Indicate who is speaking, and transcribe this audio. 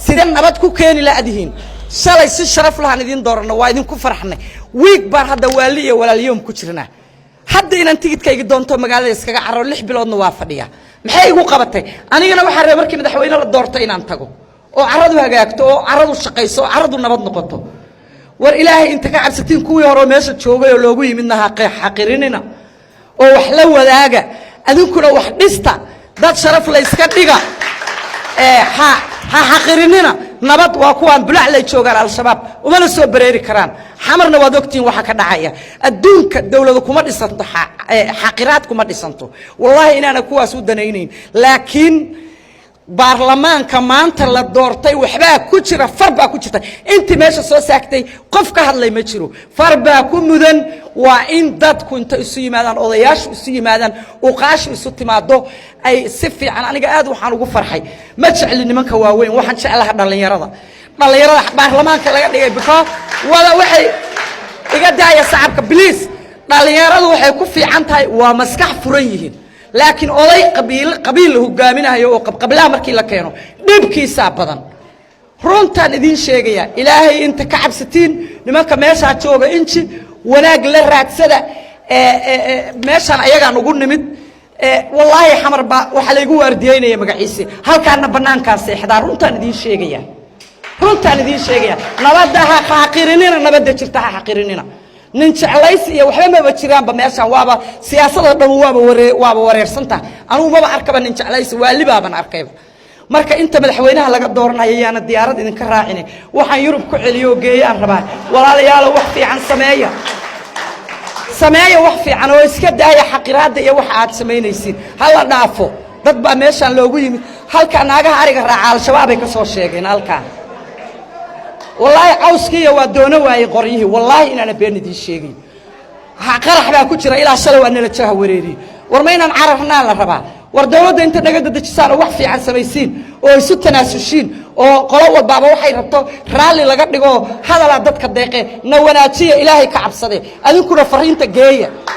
Speaker 1: sida nabad ku keeni la adihin shalay si sharaf lahan idin doorano waa idin ku farxnay week baan hadda waali iyo walaaliyum ku jirnaa hadda inaan tigidkayga doonto magaalada iskaga caro 6 biloodna waa fadhiya maxay igu qabatay anigana waxa reer markii madaxweyne la doortay inaan tago oo caradu hagaagto oo caradu shaqayso oo caradu nabad noqoto war ilaahay inta ka cabsatiin kuwii hore meesha joogay oo loogu yimidna xaqirinina oo wax la wadaaga adinkuna wax dhista dad sharaf la iska dhiga ha xaqirinina nabad waa kuwaan bulac lay joogaan al-shabaab uma soo bareeri karaan xamarna waad ogtiin waxa ka dhacaya adduunka dawladdu kuma dhisanto xaqiraad kuma dhisanto wallahi inaana kuwaas u danaynayn laakiin baarlamaanka maanta la doortay waxba ku jira farba ku jirta inta meesha soo saagtay qof ka hadlay ma jiro farba ku mudan waa in dadku inta isu yimaadaan odayaashu isu yimaadaan oo qaashi isu timaado ay si fiican aniga aad waxaan ugu farxay ma jecli nimanka waaweyn waxaan jeclahay dhalinyarada baarlamaanka laga dhigay because wada waxay iga daaya shacabka please dhalinyaradu waxay ku fiican tahay waa maskax furan yihiin laakiin oday qabiil hogaaminayo oo qablaha markii la keeno dhibkiisa badan runtan idin sheegaya ilaahay inta ka cabsatiin nimanka meesha jooga inji wanaag la raadsada meeshan ayaga ugu nimid wallahi xamar ba waxa la igu waardiyeynaya magaciisa halkaana banaankaas seexdaa runtan idin sheegaya nabadda ha xaqirinina nabadda jirta ha xaqirinina nin jeclaysi iyo waxba ma jiraanba meeshan waaba siyaasadda dhan waaba wareersanta anigu ma arkaba nin jeclaysi waalibaaban arkayba marka inta madaxweynaha laga dooranayo yaana diyaarad idinka raacin waxaan Yurub ku celiyo geeyaan rabaa walaalayaal wax fiican sameeya wax fiican oo iska daaya xaqiraada iyo wax aad sameynaysiin hala dhaafo dad ba meeshan loogu yimid halka naagaha ariga raaca al-shabaab ay ka soo sheegeen halka والله عوسكي ودونه واي قريه والله إن أنا بين دي الشيء قرح بقى كتير إلى شلو أن نتشاه وريري ورمينا عرفنا الربع وردولة أنت نجد تجسار وحفي عن سبيسين ويسوت ناسوشين وقلوة بابا وحي ربطه رالي لقد نقول هذا لا ضد كدقة نوناتية إلهي كعب صديق أذكر فرين تجاية